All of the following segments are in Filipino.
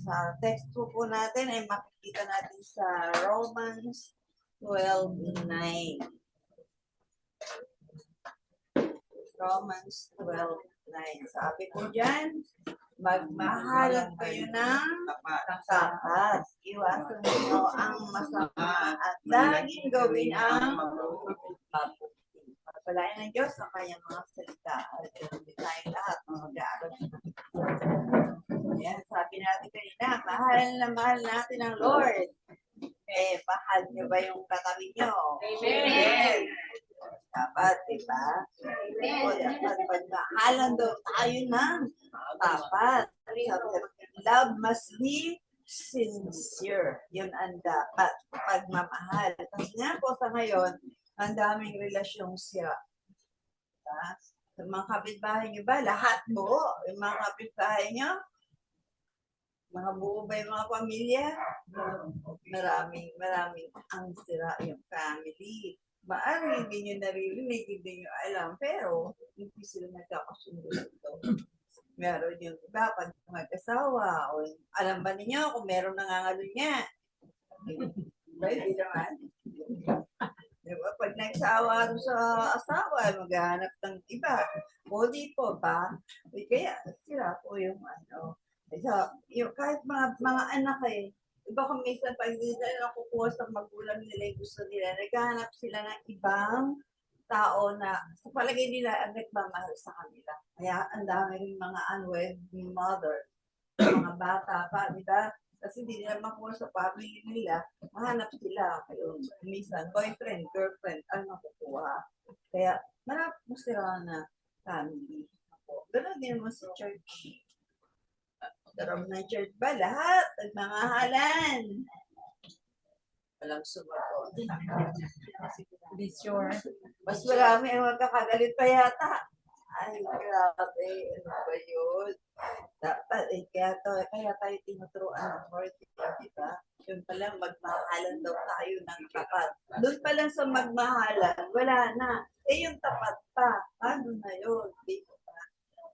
sa textbook po natin ay makikita natin sa Romans 12:9. Romans 12:9. Sabi ko dyan, magmahalan kayo ng tapat. Iwasan niyo ang masama at laging gawin ang mabuti. Pagpalain ng Diyos sa kanyang mga salita. At hindi tayong lahat mag-aaral. Yan, sabi natin kanina, mahal natin ang Lord. Mahal niyo ba yung katabi niyo? Amen. Dapat, diba? O dapat pagmahalan daw tayo ng tapat. Love must be sincere. Yun ang dapat. Pagmamahal. Kasi nga po sa ngayon, ang daming relasyong sira. Diba? Sa mga kapitbahay niyo ba? Lahat po. Yung mga kapitbahay niyo, mga buo ba yung mga pamilya? Maraming ang sira yung family. Maaari hindi nyo naririnig, hindi nyo alam, pero hindi sila nagkakasundo dito. Meron yung iba, pag mag-asawa, o alam ba ninyo kung meron nangangalo niya? Hindi naman. Diba? Pag nagsawa sa asawa, maghahanap ng iba. O di po ba? Kaya sila po yung ano. Yung, kahit mga anak iba kung minsan pag hindi nila nakukuha sa magulang nila yung gusto nila, naghahanap sila ng ibang tao na sa palagay nila ang nagmamahal sa kanila. Kaya ang dami rin mga unwed mother, mga bata pa, di ba? Kasi hindi nila makuha sa family nila, mahanap sila. Kayo, minsan, boyfriend, girlfriend, ang nakukuha. Kaya marami mo sila na family. Ganun din mo sa church. Darong na church ba? Lahat, nagmamahalan. Walang sumagot. Be sure. Mas marami ang magkakagalit pa yata. Ay, grabe. Ano ba yun? Dapat, kaya tayo tinuturuan ng Lord, diba? Yun palang, magmahalan daw tayo ng tapat. Doon pa lang sa magmahalan, wala na. Yung tapat pa. Ano na yun? Dito pa.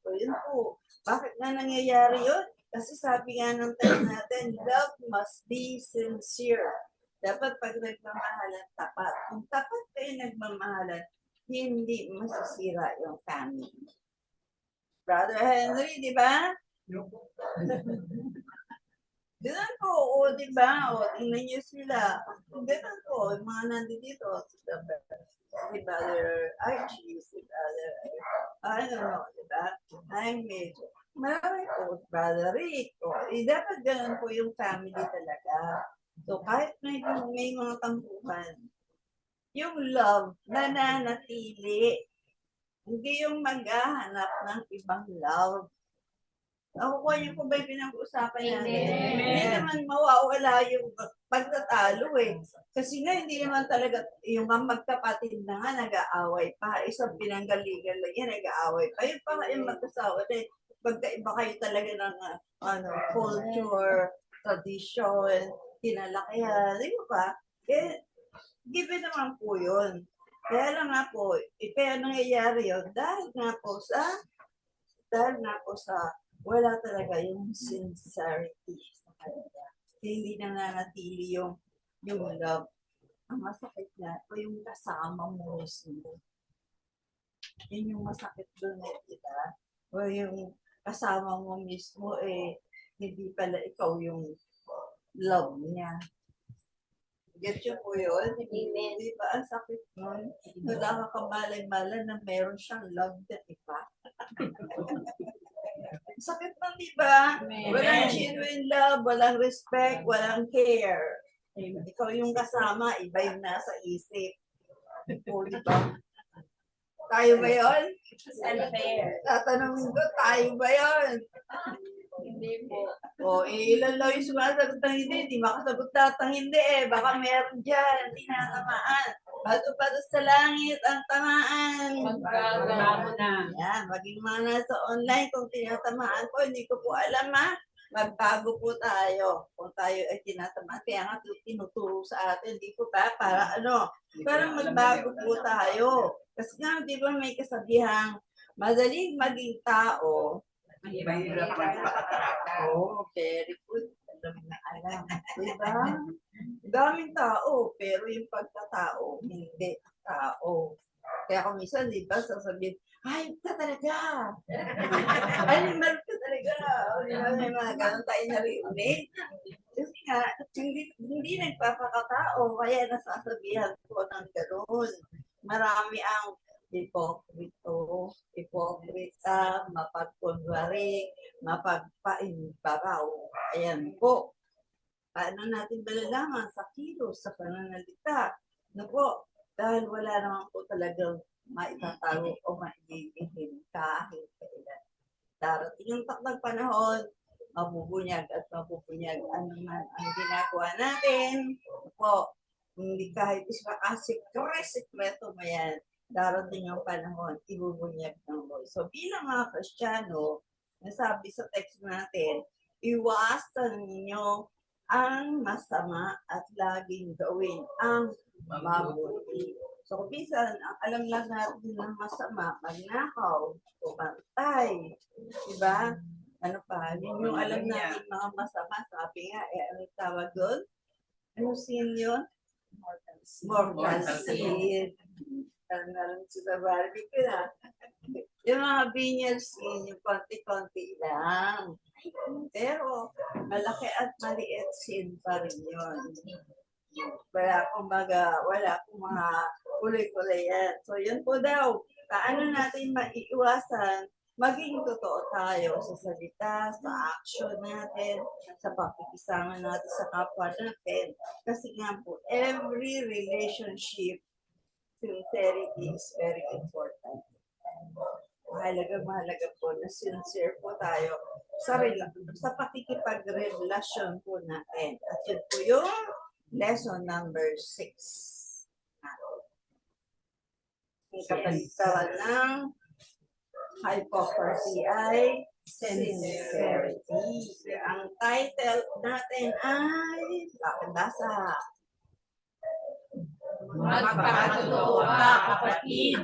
So, yun po. Bakit nga nangyayari yun? Kasi sabi nga ng time natin, love must be sincere. Dapat pag nagmamahalan, tapat. Kung tapat kayo nagmamahalan, hindi masisira yung family. Brother Henry, di ba? Ganun po, o di ba? O, tingnan niyo sila. Ganun po, yung mga nandito, si Brother Archie, si Brother, di ba? Ay, medyo. Marami po, Brother Rick. Dapat ganun po yung family talaga. So, kahit may mga tampuhan, yung love, nananatili. Hindi yung maghahanap ng ibang love. Nakukuha niyo po ba yung pinag-uusapan natin? Hindi naman mawawala yung pagtatalo Kasi nga, hindi naman talaga, yung magkapatid na nga, nag-aaway pa. Isang pinanggaligan lang yan, nag-aaway pa. Yung pa yung magkasawa na pagkaiba kayo talaga ng culture, tradition, kinalakihan, di ba? Given naman po yun. Kaya lang nga po, kaya nangyayari yun, dahil nga po sa wala talaga yung sincerity sa kanila. Hindi nananatili yung love. Ang masakit na, o yung kasama mo mismo. Yun yung masakit doon diba? O yung kasama mo mismo, hindi pala ikaw yung love niya. Get you po yun? Di ba? Ang sakit nun. Wala ka kamalay-malay na meron siyang love na iba. Sakit nun, di ba? Walang genuine love, walang respect, walang care. Ikaw yung kasama, iba yung nasa isip. O, di ba? Tayo ba yun? Unfair. Tatanungin ko, tayo ba yun? Hindi po. Ilan lang yung sumasagot ng hindi makasagot lahat ng hindi Baka meron dyan, tinatamaan. Bato-bato sa langit ang tamaan. Magbago na. Yan, maging mga nasa online, kung tinatamaan ko, hindi ko po alam magbago po tayo. Kung tayo ay tinatamaan, kaya nga tinuturo sa atin, di po ba? Para magbago po tayo. Kasi nga, di ba may kasabihang, madaling maging tao, Mahirap ang pagkatao. very good. Diba? Daming tao, pero yung pagkatao, hindi tao. Kaya kung minsan, di ba, sasabihin, hayop ka talaga! Animal ka talaga! O, di ba, may mga ganun tayo naririnig. Kasi nga, hindi nagpapakatao, kaya nasasabihan ko ng ganun. Marami ang hipokrita, mapagkunwari, mapagpaimbabaw. Ayan po. Paano natin malalaman sa kilos, sa pananalita? Ano po, dahil wala naman po talagang maitatago o maililihim kahit kailan. Darating ang takdang panahon, mabubunyag at mabubunyag ano man ang ginagawa natin. Ano po, hindi kahit sikreto mo yan, darating ang panahon, ibubunyag ng Lord. So bilang mga Kristiyano, nasabi sa text natin, iwasan ninyo ang masama at laging gawin ang mabuti. So, kung minsan, ang alam lang natin ng masama, magnakaw, pumantay, diba? Ano pa, yun yung alam natin mga masama, sabi nga, ano tawag doon? Ano sin yun? Mortal sin. Alam sa Barbie ko na. Yung mga venial sin, yung konti-konti lang. Pero, malaki at maliit sin pa rin yun. Wala akong mga kulay-kulay yan. So, yun po daw. Paano natin maiiwasan maging totoo tayo sa salita, sa action natin, sa pakikisama natin sa kapwa natin. Kasi nga po, every relationship, sincerity is very important. Mahalaga po na sincere po tayo sa pakikipagrelasyon po natin. At yun po yung lesson number 6. Ang kapalitan ng hypocrisy ay sincerity. Ang title natin ay pakibasa. Magpakatotoo ka, kapatid.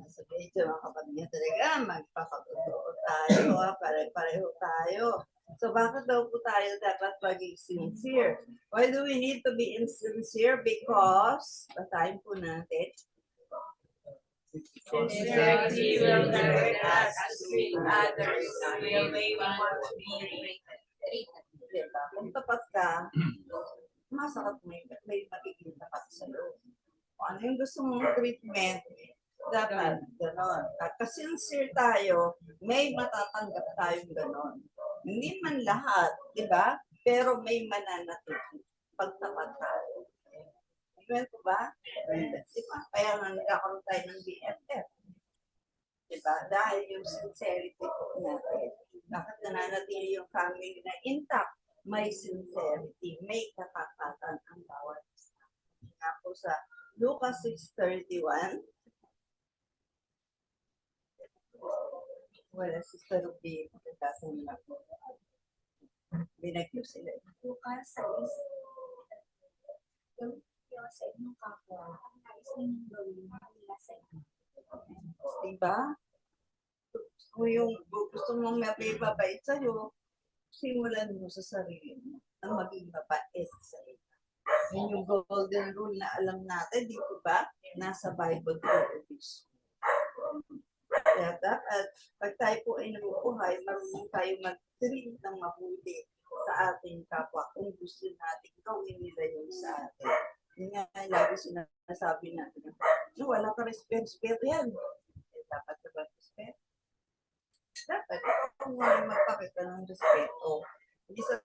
Sabihin ito mga kapatid niya talaga, magpakatotoo tayo, pare-pareho tayo. So bakit daw po tayo dapat maging sincere? Why do we need to be sincere? Because, basahin po natin, Sincerity will direct us to treat others the way we want to be treated. diba? Kung tapat ka, masarap may magiging tapat sa loob. Kung ano yung gusto mong treatment, dapat gano'n. At kasi-sincere tayo, may matatanggap tayong gano'n. Hindi man lahat, di ba? Pero may mananatili pagtapat tayo. Amen po ba? Di ba? Kaya nga nagkakaroon tayo ng BFF. Di ba? Dahil yung sincerity po natin. Bakit nananatili yung family na intact? May sincerity, may katapatan ang bawat isa. Nga po sa Lucas 6:31, wala si Sister Ruby, pagkakasin nila po. Binagyo sila. Lucas 6, yung sa inyong kapwa, ang nais ninyong gawin nila sa inyo. Diba? Kung yung gusto mong mabait sa'yo, simulan mo sa sarili mo ang maging mabait sa iyo. Yun yung golden rule na alam natin, di ba? Nasa Bible po. Kaya dapat, pag tayo po ay nabubuhay, marunong tayo mag-treat ng mabuti sa ating kapwa kung gusto natin gawin nila yun sa atin. Yun nga, lagi sinasabi natin, no, wala ka respeto yan. Eh, dapat ka ba respeto? Dapat, kung may magpakita ng respeto, hindi sa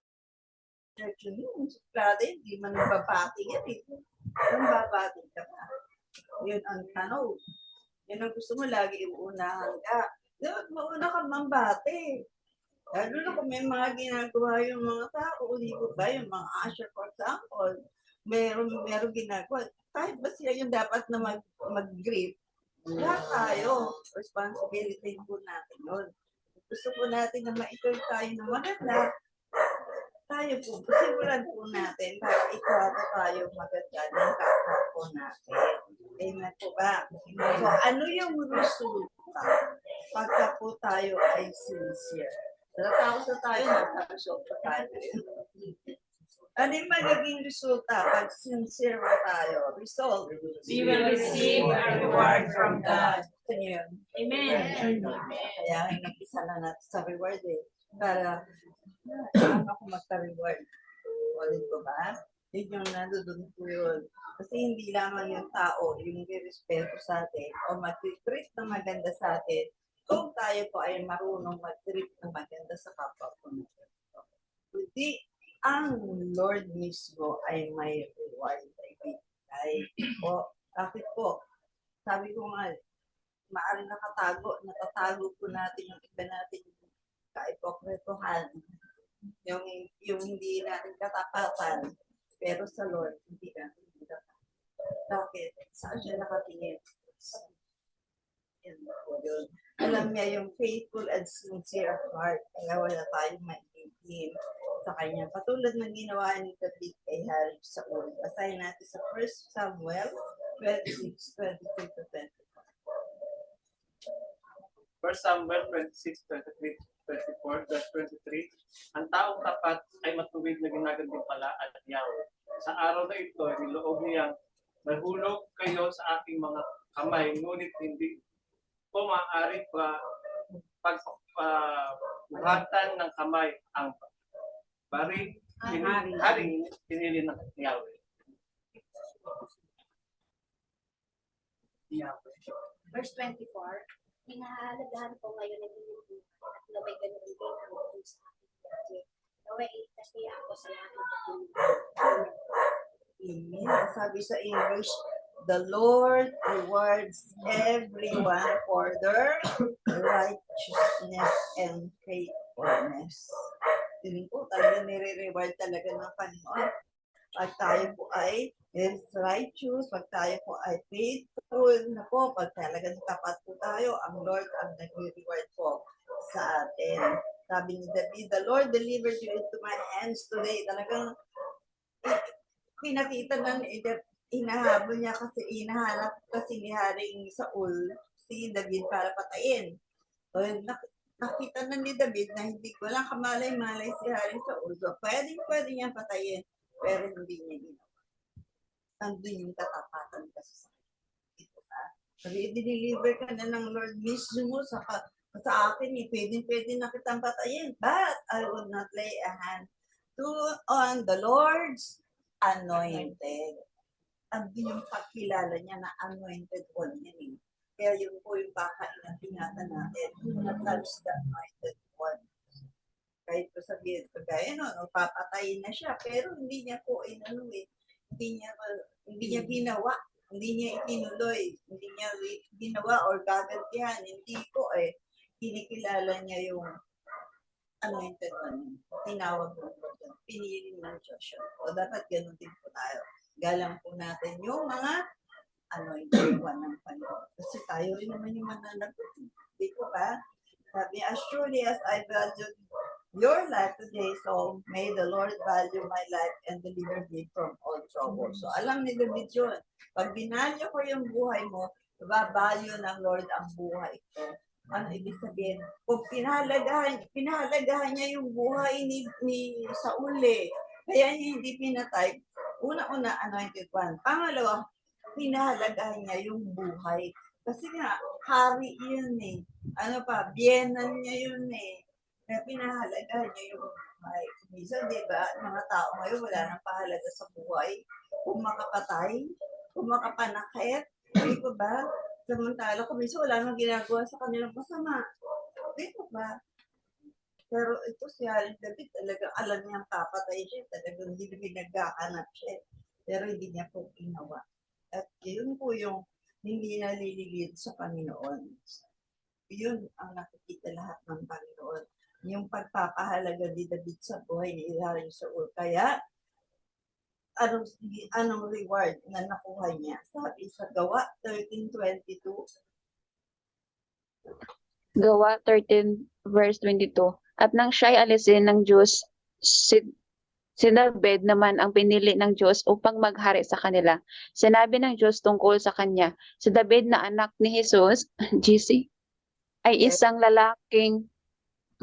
church yun, suplada yun, hindi man nagbabati yan eh. Kung babati ka na, yun ang tanong. Yan ang gusto mo, lagi iuunahan ka. Dapat mauna ka mambati. Lalo na kung may mga ginagawa yung mga tao, di ba ba, yung mga usher, for example, meron ginagawa. Kahit ba sila yung dapat na mag-greet, lahat tayo, responsibility po natin yun. Gusto po natin na ma-ituloy tayo na maganda, tayo po, simulan po natin para ikaw tayo maganda ng kapwa po natin. Amen po ba? So, ano yung resulta pagka po tayo ay sincere? Natapos na tayo, nagpa-result pa tayo. Ano yung magiging resulta pag sincere tayo? Result. We will receive a reward from God. Ito niyo yun. Amen. Kaya nag-isa na natin sa reward eh. Para saan ako magka-reward? Ulit ko ba? Yun yung nandun po yun. Kasi hindi lamang yung tao, yung respeto sa atin, o mag-treat na maganda sa atin, kung tayo po ay marunong mag-treat na maganda sa kapwa po natin. Kundi, ang Lord mismo ay may reward, ay bigay. O, bakit po? Sabi ko nga, maaaring natatago po natin yung iba natin kaipokretohan, yung hindi natin katapatan, pero sa Lord, hindi natin katapatan. Bakit? Saan siya nakatingin? Yan po yun. Alam niya yung faithful and sincere heart, kaya wala tayong maiitim sa kanya. Patulad ng ginawa ni David kay Harry Saul. Basahin natin sa 1 Samuel 26, 23 to 24. 1 Samuel 26, 23, 24, verse 23, ang taong tapat ay matuwid na ginagampala at Yahweh. Sa araw na ito, niloob niyang nahulog kayo sa aking mga kamay, ngunit hindi po maaari pagbuhatan ng kamay ang bari, haring pinili ng Yahweh. Verse 24, Pinahalagahan ko ngayon ng inyong buhay at naway ganun din ang buhay sa aking buhay. Naway iligtas niya ako sa lahat ng pagkakas. Amen. Sabi sa English, the Lord rewards everyone for their righteousness and faithfulness. Yun po, talaga nire-reward talaga ng Panginoon. Pag tayo po ay righteous, pag tayo po ay faithful, na po, pag talagang tapat po tayo, ang Lord ang nag-reward po sa atin. Sabi ni David, the Lord delivered you into my hands today. Talagang pinakita na hinahabol niya kasi hinahanap kasi ni Haring Saul si David para patayin. So, nakita na ni David na hindi ko lang kamalay-malay si Haring Saul. So, pwede niya patayin, pero hindi niya ginawa. Nandun yung katapatan kasi sa ito ka. Sabi, deliver ka na ng Lord mismo sa akin, pwede na kitang patayin. But I would not lay a hand on the Lord's anointed. Andun yung pagkilala niya na anointed one niya eh. Kaya yun po yung ingatan natin. Do not touch the anointed one. Kahit po sabihin ko, kaya papatayin na siya, pero hindi niya po hindi niya ginawa, hindi niya itinuloy, hindi niya ginawa or gagantihan, hindi po kinikilala niya yung anointed one. Tinawag mo po dyan, pinili ng Diyos yun. O dapat ganun din po tayo. Galang po natin yung mga anointed one ng Panginoon. Kasi tayo rin naman yung mananagot. Hindi po ba? Sabi, as surely as I value your life today, so may the Lord value my life and deliver me from all trouble. So alam ni David yun. Pag binalyo ko yung buhay mo, babalyo ng Lord ang buhay ko. Ano ibig sabihin? Kung pinahalagahan niya yung buhay ni Saul kaya niya hindi pinatay. Una-una, anointed one. Pangalawa, pinahalagahan niya yung buhay. Kasi nga, hari yun biyenan niya yun Kaya pinahalagahan niya yung buhay. Minsan, di ba, mga tao ngayon wala nang pahalaga sa buhay. Kung makapatay, kung makapanakit, di ba? Samantala, kung minsan wala nang ginagawa sa kanilang masama. Di ba? Pero ito si Haring David, talagang alam niyang papatay siya. Talagang hindi nagkakanap siya. Pero hindi niya po ginawa. At yun po yung hindi naliligid sa Panginoon. Yun ang nakikita lahat ng Panginoon. Yung pagpapahalaga ni David sa buhay ni Haring Saul. Kaya, anong reward na nakuha niya? Sabi sa Gawa 13:22. Gawa 13 verse 22. At nang siya'y alisin ng Diyos, si David naman ang pinili ng Diyos upang maghari sa kanila. Sinabi ng Diyos tungkol sa kanya, si David na anak ni Jesus, GC, ay isang lalaking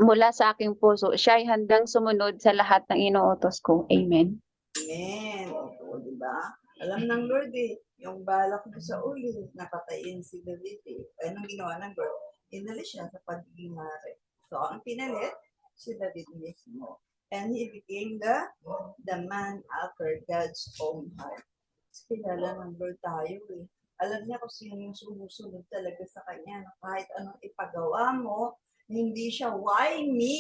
mula sa aking puso. Siya ay handang sumunod sa lahat ng inuutos ko. Amen. Amen. Opo, di ba? Alam ng Lord yung balak mo sa uli, napatayin si David Anong ginawa ng Lord? Inalis siya sa pagiging mare. So, ang pinalit, si David mismo. And he became the man after God's own heart. Kilala ng Lord tayo Alam niya kung sino yung sumusunod talaga sa kanya. Kahit anong ipagawa mo, hindi siya, why me?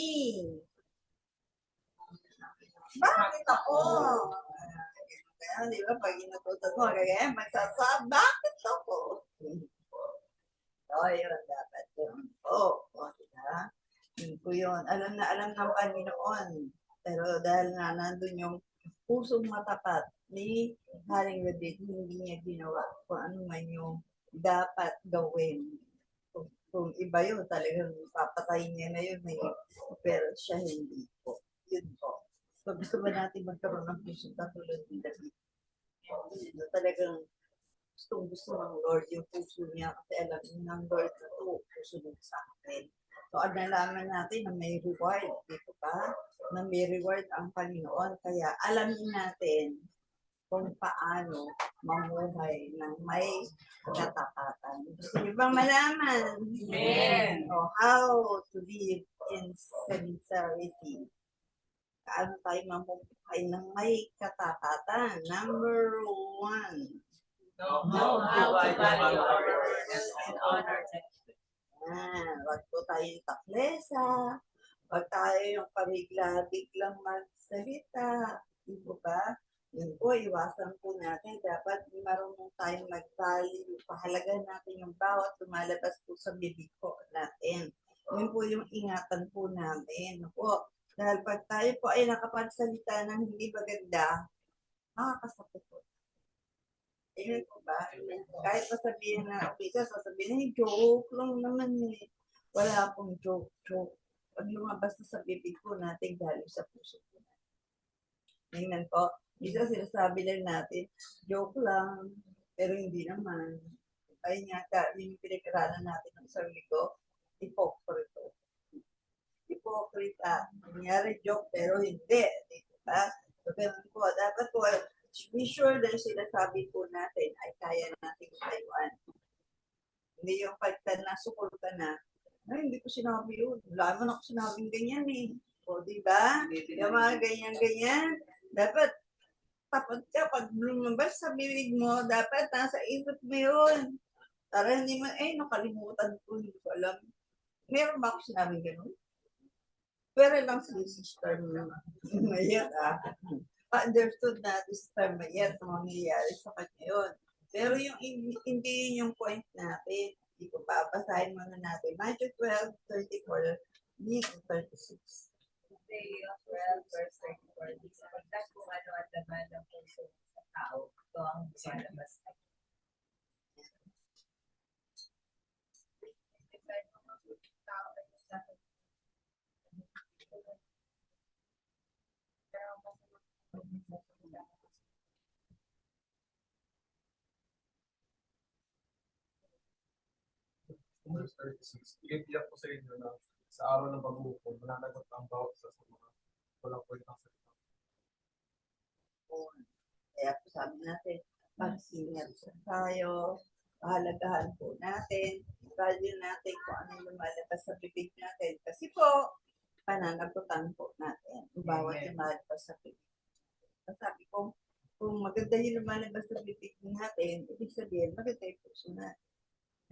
Bakit ako? Kaya, di ba, pag inutusan mo, kaya bakit ako? So, yun, dapat yun. Diba? Yun po yun. Alam na alam ng Panginoon. Pero dahil nga nandun yung pusong matapat ni Haring David, hindi niya ginawa kung ano man yung dapat gawin. Kung iba yun, talagang papatayin niya na yun. Pero siya hindi po. Yun po. So, gusto ba natin magkaroon ng pusong katulad ni David? Talagang gusto ng Lord yung puso niya kasi alam ng Lord na ito, pusunod sa akin. So, nalaman natin na may reward, dito ba? Na may reward ang Panginoon. Kaya alamin natin kung paano mamuhay ng may katapatan. Gusto niyo bang malaman? Amen. O how to live in sincerity. Paano tayo mamuhay ng may katapatan? Number 1. Know how to value our words and honor them. Wag po tayong taklesa. Wag tayo yung pabigla-biglang magsalita. Di po ba? Yun po, iwasan po natin. Dapat marunong tayong mag-value. Pahalagahan natin yung bawat lumalabas po sa bibig po natin. Yun po yung ingatan po natin. Po. Dahil pag tayo po ay nakapagsalita ng hindi maganda, makakasakit po. Ayun po ba? Kahit sasabihin na, isa sasabihin, joke lang naman Wala pong joke. Pag lumabas na sa bibig po natin, galing sa puso po natin. Tingnan po. Isa sinasabi lang natin, joke lang, pero hindi naman. Ayun nga, yung pinag-aralan natin ng isang linggo, hipokrito. Hipokrita. Nangyari joke, pero hindi. Diba? So, ganun po. Dapat po, be sure na yung sinasabi po natin ay kaya natin tayuan. Hindi yung pagka nasukol ka na, ay, hindi ko sinabi yun. Wala naman ako sinabing ganyan O, di ba? Yung mga ganyan-ganyan, dapat tapat ka. Pag lumabas sa bibig mo, dapat nasa isip mo yun. Para hindi mo, nakalimutan ko, hindi ko alam. Meron ba ako sinabing ganun? Pero lang si sister mo. Mayat understood na this time mayat na mangyayari sa kanya yun. Pero yung hindi yung point natin. Hindi ko babasahin muna natin. Matthew 12:34, 36. Matthew 12, verse 34. Sapagkat kung ano at laman ng puso sa tao, ito ang lumalabas na. Verse 36. Iiyak ko sa inyo na sa araw ng pag-uupong, mananagot ang bawat isa sa mga walang kwentang salita. Kaya po sabi natin, pag-ingat tayo, pahalagahan po natin, value natin kung ano yung lumalabas sa bibig natin. Kasi po, pananagutan po natin ang bawat lumalabas sa bibig. Sabi ko, kung maganda yung lumalabas sa bibig natin, ibig sabihin, maganda yung puso natin.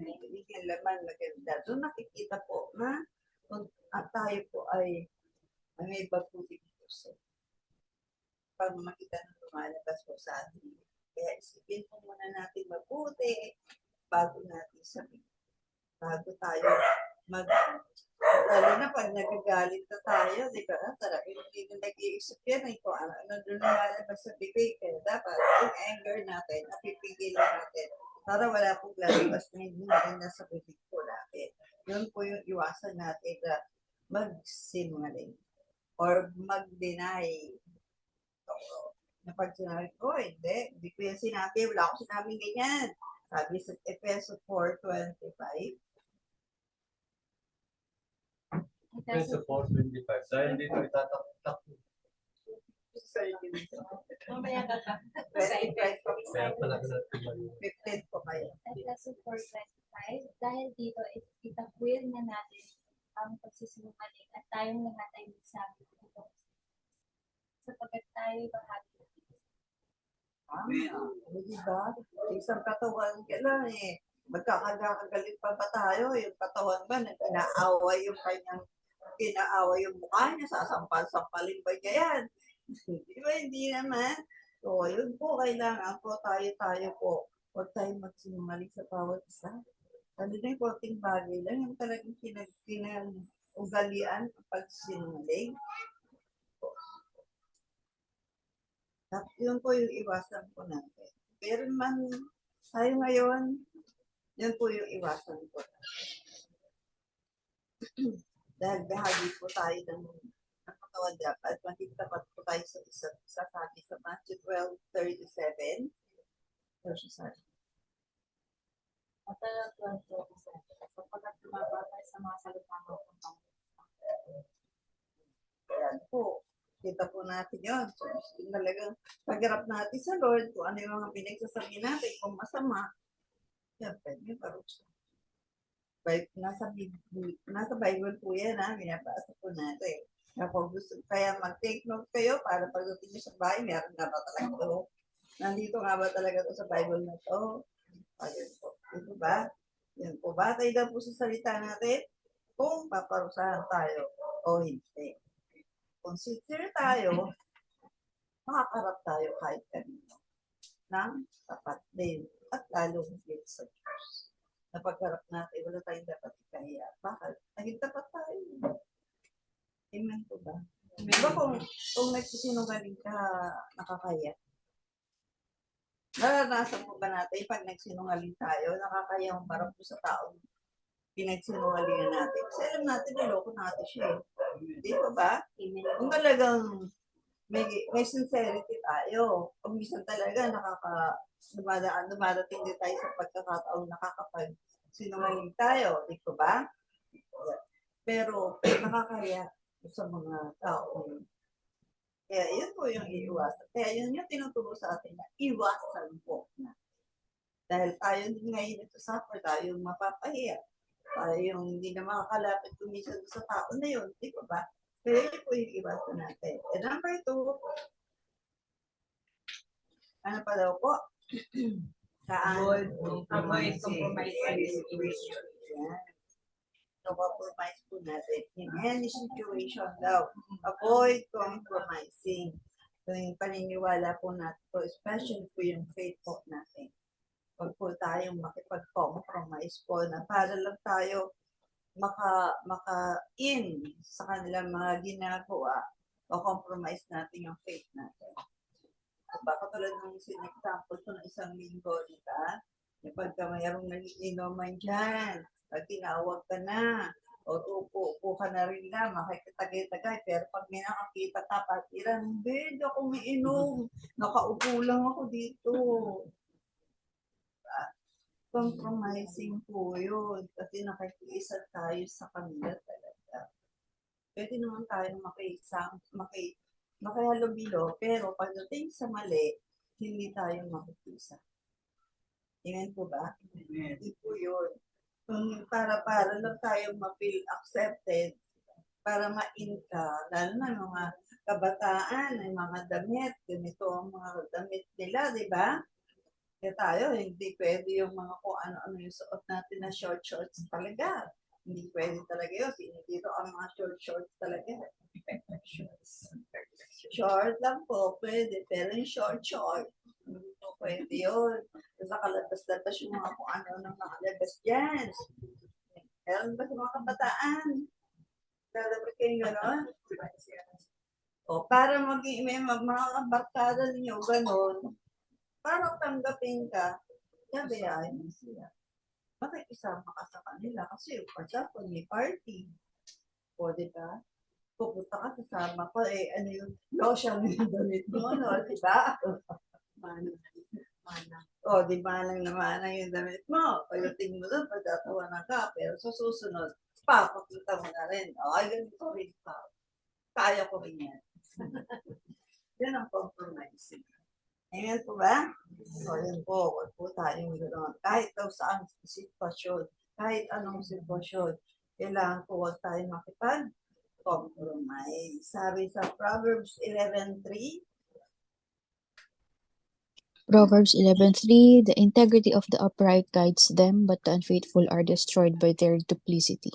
Ibig yung laman maganda. Doon nakikita po na kung tayo po ay may babuting puso. Pag makita na lumalabas po sa atin. Kaya isipin po muna natin mabuti bago natin sabihin. Bago tayo lalo na pag nagagalit na tayo, di ba? Talaga hindi na nag-iisip yan kung ano doon lumalabas sa bibig. Kaya dapat yung anger natin, napipigilan natin para wala pong lalabas na hindi maganda sa bibig po natin. Yun po yung iwasan natin na magsinungaling or mag-deny. Na pag sinabi ko, hindi ko yan sinabi, wala akong sinabing ganyan. Sabi sa Efeso 4:25. Efeso 4:25. Dahil dito itataktak Mamaya ka pa. 25 po. Kaya pala natin 15 po kayo. At lesson 425, dahil dito is itakwil na natin ang pagsisinungaling at tayong lahat ay magsabi dito. Sapagkat tayo bahagi ng Diyos. Di ba? Isang katawan ka lang eh. Magkakagalit pa ba tayo? Yung katawan ba na inaaway yung kanyang inaaway yung mukha niya, sasampal-sampalin ba niya yan? Di ba? Hindi naman. So, yun po, kailangan po tayo po. Huwag tayong magsinungaling sa bawat isa. Ano na yung konting bagay lang, yung talagang ugalian ang pagsinungaling. At yun po yung iwasan po natin. Pero man tayo ngayon, yun po yung iwasan po. Dahil bahagi po tayo ng katawan dapat, maging tapat po tayo sa isa't isa, sabi sa Matthew 12:37. At talagang 12, sapagkat lumabatay sa mga salita mo kung Ayan po. Kita po natin yun. So, talagang pagharap natin sa Lord, kung ano yung mga pinagsasabi natin, kung masama, yan, pwede parusa. Nasa Bible po yan, ha? Binabasa po natin. Kaya mag-take note kayo para pagdating nyo sa bahay, meron nga ba talaga ito? Nandito nga ba talaga ito sa Bible na ito? Ayun po. Ito ba? Yan po. Batay daw po sa salita natin kung paparusahan tayo o hindi. Kung sincere tayo, makakarap tayo kahit kanino ng tapat din at lalo higit sa Diyos. Na pagharap natin, wala tayong dapat ikahiya. Bakit? Naging tapat tayo. Amen po ba? Di ba kung nagsisinungaling ka, nakakaya? Naranasan po ba natin pag nagsinungaling tayo, nakakaya ang marap po sa taong pinagsinungalingan natin? Kasi alam natin, niloko natin siya eh. Di ba ba? Kung talagang may sincerity tayo, kung minsan talaga dumadating din tayo sa pagkakataong nakakapag-sinungaling tayo, di ba ba? Pero nakakaya sa mga tao. Kaya yun po yung iiwasan. Kaya yun yung tinuturo sa atin na iwasan po na. Dahil tayo din ngayon nagsasuffer, tayo yung mapapahiya. Tayo yung hindi na makakalapit kumisan sa tao na yun. Di ba ba? Kaya yun po yung iwasan natin. And number 2, ano pa daw po? Avoid compromising. Yan. So, compromise po natin. In any situation daw, avoid compromising. So, yung paniniwala po natin po, especially po yung faith po natin. Huwag po tayong makipag-compromise po na para lang tayo maka-in sa kanilang mga ginagawa o compromise natin yung faith natin. Diba? Katulad ng sin-example ko ng isang linggo, diba? Pagka mayroong nag-iinuman dyan, pag tinawag ka na, o upo ka na rin na, makikitagay-tagay, pero pag may nakakita ka, patiran, hindi ako umiinom, nakaupo lang ako dito. Compromising po yun, kasi nakikiisa tayo sa kanila talaga. Pwede naman tayo makihalubilo, pero pagdating sa mali, hindi tayo makikisa. Amen po ba? Hindi po yun. Kung para lang tayo ma-feel accepted, para ma-in ka, lalo na mga kabataan, may mga damit, ganito ang mga damit nila, di ba? Kaya tayo, hindi pwede yung mga kung ano-ano yung suot natin na shorts talaga. Hindi pwede talaga yun. Dito ang mga shorts talaga. Short lang po, pwede. Pero yung short, hindi po pwede yun. Kasi kalabas-labas yung mga kung ano ng mga labas dyan. Meron ba sa mga kabataan? Lalabas kayong gano'n? O, para maging may mga kabarkada ninyo, gano'n, para tanggapin ka, sabihin mo sila. Makikisama ka sa kanila kasi for example, may party. O, diba? Pupunta ka, sasama ko, ano yung lotion yung damit mo, no? Diba? O, di manang na manang yung damit mo. Pagdating mo doon, pagtatawa na ka, pero sa susunod, papakita mo na rin. Ay, ganito rin pa. Kaya ko rin yan. Yan ang sumisira. Amen po ba? So, yun po, huwag po tayong gano'n. Kahit daw saan sitwasyon, kahit anong sitwasyon, kailangan po huwag tayong makipag-compromise. Sabi sa Proverbs 11:3, Proverbs 11:3, the integrity of the upright guides them, but the unfaithful are destroyed by their duplicity.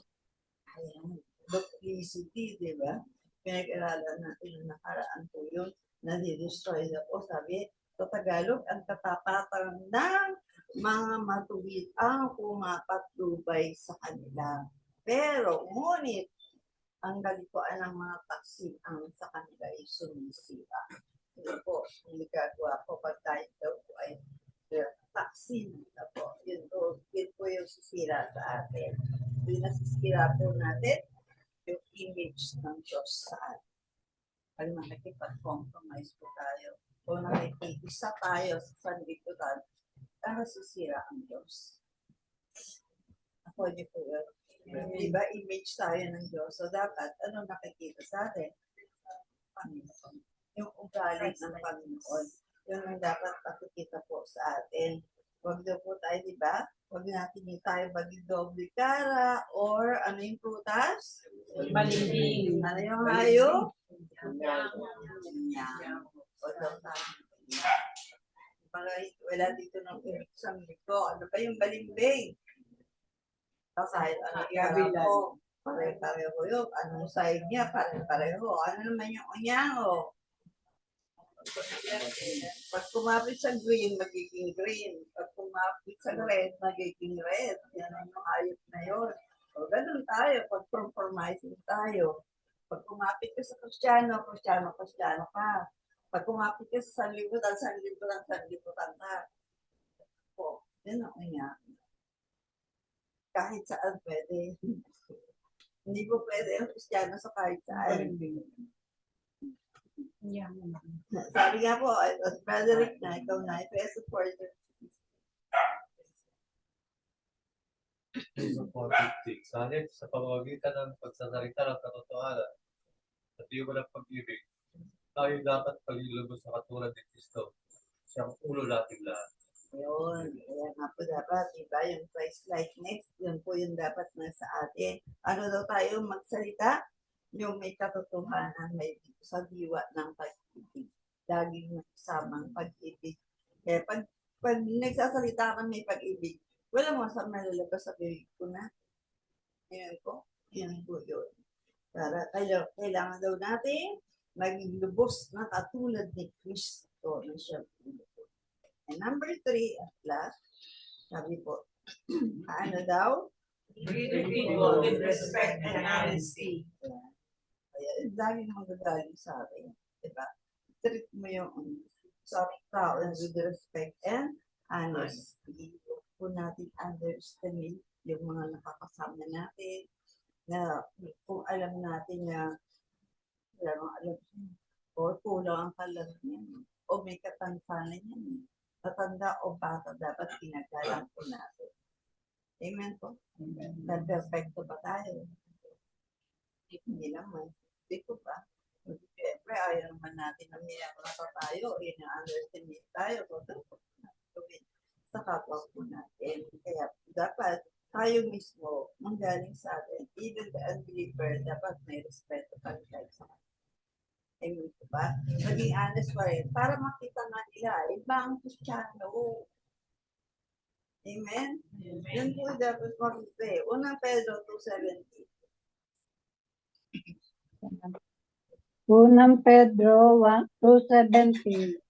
ayan, duplicity, di ba? Pinag-aralan natin yung nakaraan po yun, nadi-destroy na po. Sabi, sa Tagalog, ang katapatan ng mga matuwid ang pumapatnubay sa kanila. Pero, ngunit, ang galikuan ng mga taksil ang sa kanila ay sumisira. Ito po, hindi gagawa po pag tayo daw po ay taksil na po. Yun po yung sisira sa atin. Hindi nasisira po natin yung image ng Diyos sa atin. Pag nakikipag-compromise po tayo, o nakikisa tayo sa sanlibutan, nasisira ang Diyos. Ako niyo po yun. Di ba, image tayo ng Diyos. So, dapat, ano nakikita sa atin? Panginoon. Yung ugali ng Panginoon. Yun ang dapat nakikita po sa atin. Huwag daw po tayo, di ba? Huwag natin yung tayo maging doble cara or ano yung prutas? Malibing. Ano yung hayop? Yang. Huwag daw tayo. Wala dito ng isang liko. Ano pa yung balimbing? Kahit ano yung ko, pare-pareho yun. Anong side niya, pare-pareho. Ano naman yung unyango? Pag kumapit sa green, magiging green. Pag kumapit sa red, magiging red. Yan ang hayop na yun. So, ganun tayo. Pag compromising tayo. Pag kumapit ka sa Kristiyano, Kristiyano ka. Pag kumapit ka sa sanlibutan ka. O, yun ang unyango. Kahit saan pwede. Hindi po pwede ang Kristiyano sa kahit saan. Sabi nga po, Frederick na, ikaw na, Efeso 4. Sanit sa pamamagitan ng pagsasalita ng katotohanan at di walang pag-ibig, tayo dapat paglilubos sa katulad ni Kristo, siyang ulo nating lahat. Yun, kaya nga po dapat, diba, yung Christ likeness, yun po yung dapat nasa atin. Ano daw tayo magsalita? Yung may katotohanan, may sa diwa ng pag-ibig. Laging nagsamang pag-ibig. Kaya pag nagsasalita ka may pag-ibig, wala mo sa malalabas sa bibig ko na. Ngayon po, yan po yun. Para kailangan daw natin maging lubos na katulad ni Kristo na siya. And number 3, at last, sabi po, ano daw? Treat people with respect and honesty. Kaya, dami na magagaling sa akin. Diba? Treat mo yung sa tao with respect and honesty. Kung natin understand yung mga nakakasama natin, na kung alam natin na alam o kulang ang kalam niya, o may katansanan niya, matanda o bata, dapat pinagalang po natin. Amen po. Na-perfecto ba tayo? Hindi naman. Hindi ko ba? Siyempre, ayaw naman natin na mayroon pa tayo, ina-underestimate tayo, sa kapwa po natin. Kaya dapat tayo mismo, manggaling sa atin, even the unbeliever, dapat may respeto pa rin tayo sa atin. Amen po ba? Maging honest pa rin, para makita nga nila, iba ang Kristiyano. Amen? Yun po dapat makita eh. Unang Pedro 2:17. Unang Pedro 2:17.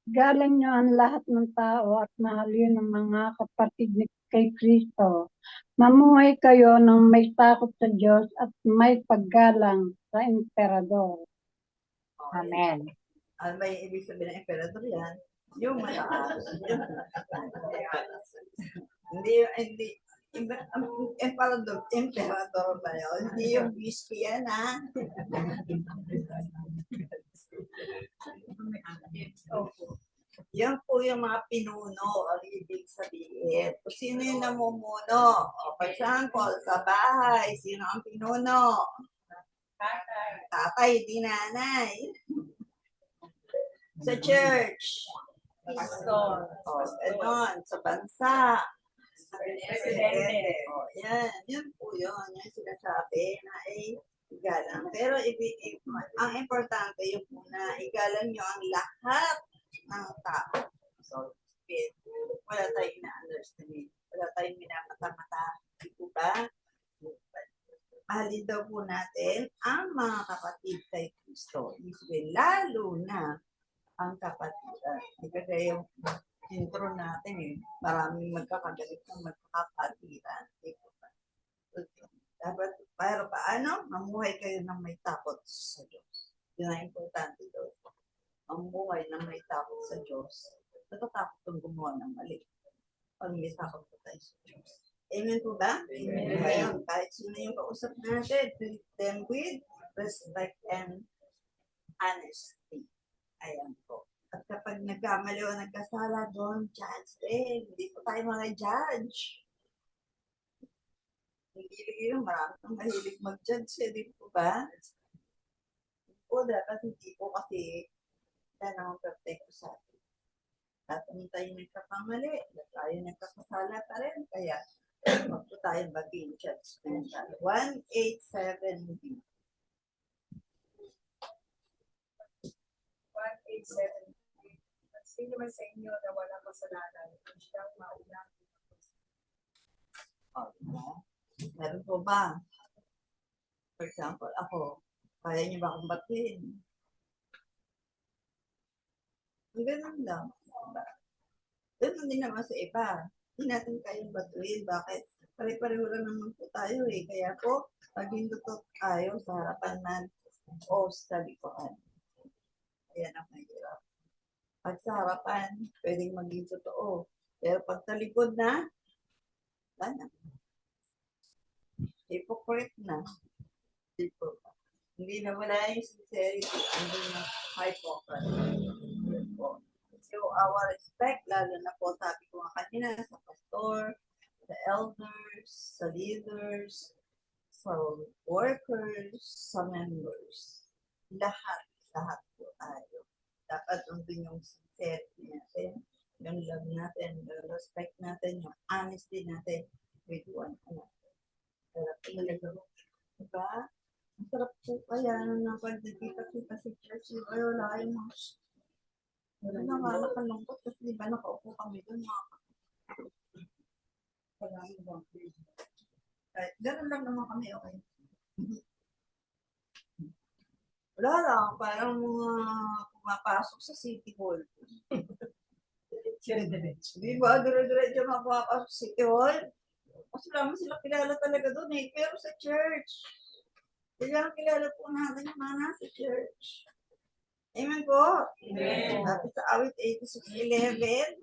Galing niyo ang lahat ng tao at mahalin ng mga kapatid ni kay Kristo. Mamuhay kayo ng may takot sa Diyos at may paggalang sa emperador. Amen. Ano ba yung ibig sabihin ng emperador yan? Yung mataas. Hindi. Emperador ba yun? Hindi yung whiskey yan, ha? Yan po yung mga pinuno, ang ibig sabihin. Kung sino yung namumuno? O, for example, sa bahay, sino ang pinuno? Tatay, di nanay. Sa church. Pastor. O, ganon. Sa bansa. Presidente. O, yan. Yun po yun. Yung sinasabi na ay igalang. Pero ang importante yung una, igalang nyo ang lahat ng tao. So, wala tayong ina-underestimate. Wala tayong minamata-mata. Di po ba? Mahalin daw po natin ang mga kapatid kay Kristo. Lalo na ang kapatiran. Di ba kaya yung intro natin eh, maraming magkakagalit ng magkakapatiran. Di po ba? Dapat, pero paano? Mamuhay kayo ng may takot sa Diyos. Yun ang importante doon. Mamuhay ng may takot sa Diyos. Natatakot kung gumawa ng mali. Pag may takot po tayo sa Diyos. Amen po ba? Amen. Ngayon, kahit sino yung kausap natin, treat them with respect and honesty. Ayan po. At kapag nagkamali o nagkasala doon, judge din. Hindi po tayo mga judge. Hindi yung maraming mahilig mag-judge. Di po ba? O dapat hindi po kasi yan ang perfecto sa atin. At kung tayo nagkakamali, tayo nagkakasala pa rin. Kaya, huwag po tayo maging judgmental. 187B. 187. Sino man sa inyo na walang kasalanan, siyang maunang. O, diba? Meron po ba? For example, ako, kaya niyo ba akong batiin? Ganun lang. Diba? Ganun din naman sa iba. Hindi natin kayang batuin. Bakit? Pare-pareho lang naman po tayo eh. Kaya po, maging totoo tayo sa harapan man o sa likuran. Ayan ang mahirap. Pag sa harapan, pwedeng maging totoo. Pero pag sa likod na, wala na. Hypocrite na. Hindi na wala yung sincerity. Hindi na hypocrite. So, our respect, lalo na po sabi ko nga kanina, sa pastor, sa elders, sa leaders, sa workers, sa members. Lahat po tayo. Dapat nandun yung sincerity natin, yung love natin, yung respect natin, yung honesty natin with one another. Sarap talaga. Diba? Ang sarap po kaya na pag nagkita-kita sa church, diba? Wala yung mga nakakalungkot kasi diba nakaupo kami doon mga kahit gano'n lang naman kami, okay. Wala lang, parang mga pumapasok sa City Hall. Di ba? Dire-diretso mga pumapasok sa City Hall. Kasi naman sila kilala talaga doon eh. Pero sa church, kaya kilala po natin yung mga nasa church. Amen po? Amen. Tapos sa awit 86:11,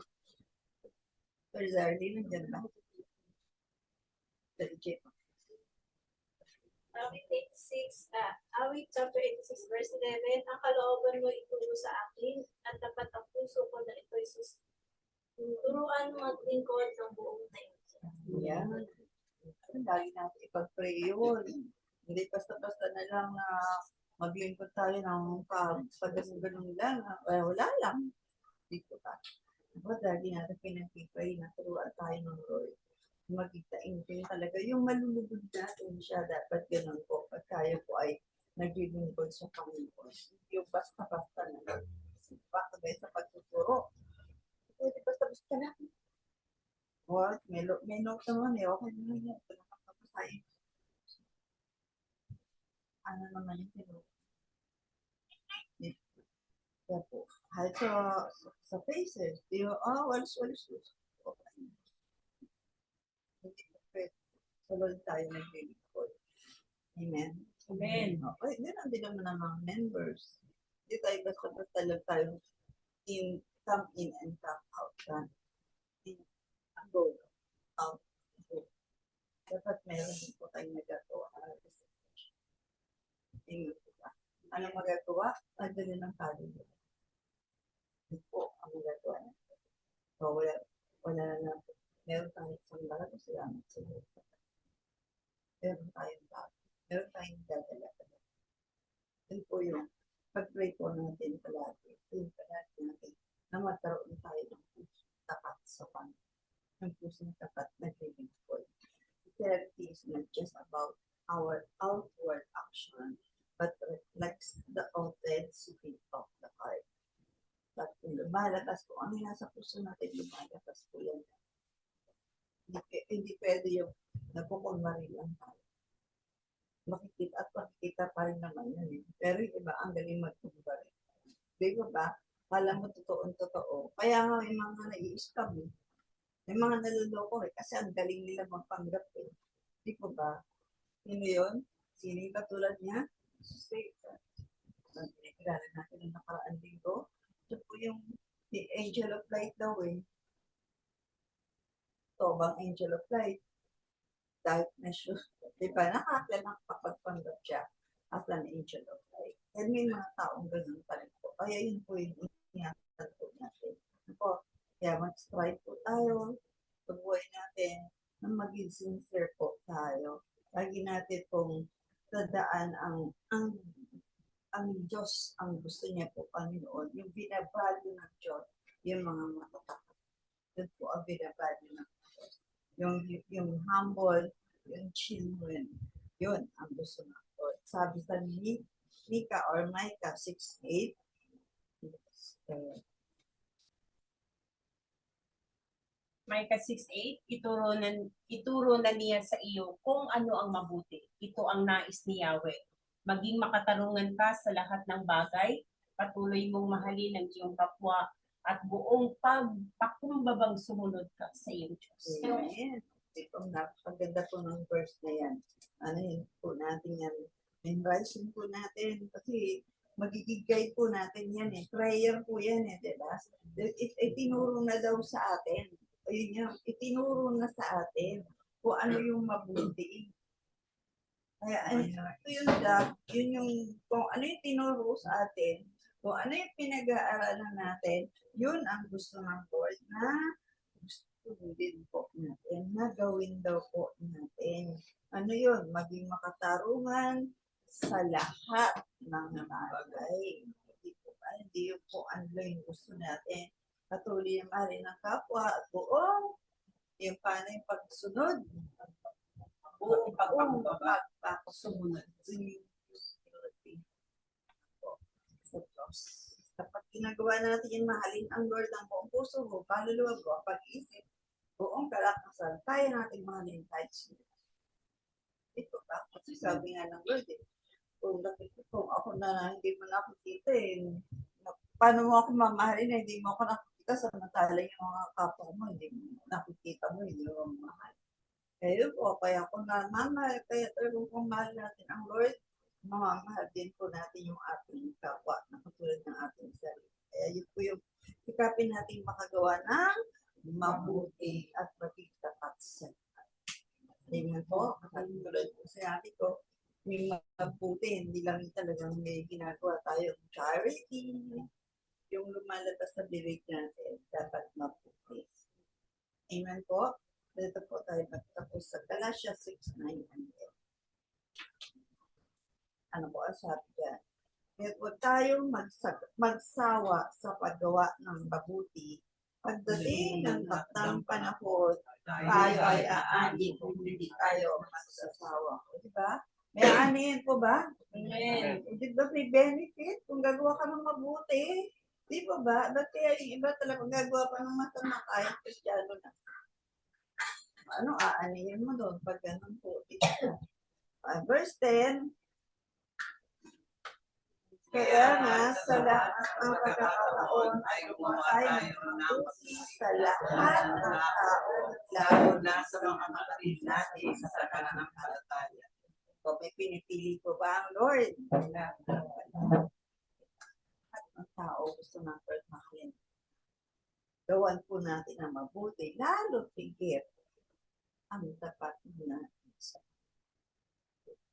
Sir Zardy, nandiyan ba? Awit 86, awit chapter 86, verse 11, ang kalooban mo ituro sa akin, at tapat ang puso ko na ito'y turuan maglingkod ng buong tayo. Yan. Lagi natin ipag-pray yun. Hindi basta-basta na lang na maglingkod tayo ng pag-ganun lang. Wala lang. Dito pa. Lagi natin pinag-pray na turuan tayo ng Lord. Magkitaing din talaga. Yung malulugod natin siya, dapat ganun po. Pag tayo po ay naglilingkod sa Panginoon. Yung basta-basta na lang. Bakit sa pagtuturo. Pwede basta-basta lang. What? May note naman eh. Okay naman yan. Ito naman tapos tayo. Ano naman yung tinuro? Kaya po. Kahit sa faces. Di ba? Walis. Okay. Hindi po pwede. So, Lord tayo naglilingkod. Amen? Amen. Okay. Din naman ang mga members. Hindi tayo basta-basta lang tayo come in and come out. Go out. Go. Dapat meron din po tayong nagagawa. Amen po ba? Anong magagawa? Nagdali ng kaluluwa. Ito po ang magagawa natin. So, wala na po. Meron tayong isang lahat ng salamat sa Lord. Meron tayong bago. Meron tayong dadala. Yun po yung pag-pray po natin palagi. Yun palagi. magkaroon tayo ng puso tapat sa Panginoon. Ng puso tapat na lilingkod. Charity is not just about our outward action, but reflects the authenticity of the heart. At kung lumalabas po, ano nasa puso natin, lumalabas po yan. Hindi pwede yung napukunwari lang tayo. Makikita pa rin naman yan eh. Pero yung iba, ang galing magkunwari. Di ba? Alam mo, totoo. Kaya nga may mga nai-scam eh. May mga naluloko eh. Kasi ang galing nila magpanggap eh. Di ba? Sino yun? Sino yung katulad niya? Pinakilala natin ang nakaraan linggo. Ito po yung the angel of light daw eh. Ito bang angel of light? Darkness yun. Diba? Nakakala nakapagpanggap siya as an angel of light. And may mga taong ganun pa rin po. Kaya yun po yung ingatan po natin. Po, kaya mag-strive po tayo sa buhay natin na maging sincere po tayo. Lagi natin pong tandaan ang Diyos, ang gusto niya po, Panginoon, yung binavalue ng Diyos, yung mga matatakot. Yun po ang binavalue ng Diyos. Yung humble, yung genuine, yun ang gusto ng Lord. Sabi sa Micah or Micah 6:8, Micah 6:8, ituro na niya sa iyo kung ano ang mabuti. Ito ang nais ni Yahweh. Maging makatarungan ka sa lahat ng bagay, patuloy mong mahalin ang iyong kapwa, at buong pagpakumbabang sumunod ka sa iyong Diyos. Amen. Ito, napakaganda po ng verse na yan. Ano yun po natin yan? Memorize po natin. Kasi magiging guide po natin yan eh. Prayer po yan eh, diba? Itinuro na daw sa atin. Ayun yan, itinuro na sa atin kung ano yung mabuti. Kaya ito yung yun yung, kung ano yung tinuro sa atin, kung ano yung pinag-aaralan natin, yun ang gusto ng Lord na gusto din po natin, na gawin daw po natin. Ano yun? Maging makatarungan sa lahat ng bagay. Hindi yun po ano yung gusto natin. Patuloy na mahalin ng kapwa at buong yung paano yung pagsunod. Buong pagpapasumunod. Sa Diyos. Kapag ginagawa natin yung mahalin ang Lord ng buong puso mo, kaluluwa mo, pag-isip, buong kalakasan, kaya natin mahalin kahit sino. Ito ba? Kasi sabi nga ng Lord eh, kung ako na hindi mo nakikita eh, paano mo ako mamahalin eh, hindi mo ako nakikita, samantala yung mga kapwa mo, hindi mo nakikita mo, hindi mo mamahal. Kaya po, kaya kung namamahal, kaya talagang kung mahal natin ang Lord, mamamahal din po natin yung ating kapwa na katulad ng ating sarili. Kaya yun po yung sikapin natin makagawa ng mabuti at maging tapat sa lahat. Tingnan po, katulad po sa atin ko, may mabuti, hindi lang talagang may ginagawa tayong charity, yung lumalabas sa bibig natin, dapat mabuti. Amen po. Dito po tayo magtapos sa Galatia 6:9 and 10. Ano po ang sabi dyan? Kaya huwag tayong magsawa sa paggawa ng mabuti. Pagdating ng taktang panahon, tayo ay aanin kung hindi tayo magsasawa. O, diba? May aanin po ba? Amen. Di ba may benefit kung gagawa ka ng mabuti? Di ba ba? Ba't kaya yung iba talaga gagawa pa ng masama kahit Kristiyano na? Ano aanihin mo doon pag ganun po? Verse 10, kaya nga sa lahat ng pagkakataon ay gumawa tayo ng mabuti sa lahat ng tao, lalo na sa mga kapatid natin sa pananampalataya. So, may pinipili ko ba ang Lord? At ang tao gusto ng Lord mahalin. Gawan po natin ang mabuti, lalo tigit ang dapat natin sa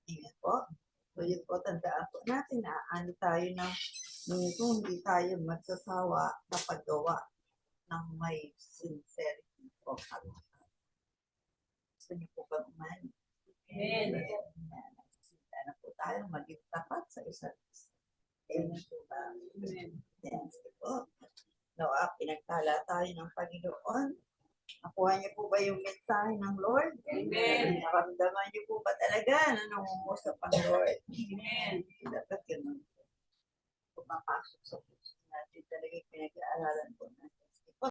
ingat po. So yun po, tandaan po natin na ano tayo na kung hindi tayo magsasawa sa paggawa ng may sincerity po. Gusto niyo po ba umani? Amen. Sita na po tayo maging tapat sa isa't isa. Amen po ba? Amen. Yes po. Nawa, pinagtala tayo ng Panginoon. Nakuha niyo po ba yung mensahe ng Lord? Amen. Naramdaman niyo po ba talaga na nangungusap ang Lord? Amen. Dapat ganun. Pumapasok sa puso natin talaga yung pinag-aaralan po natin.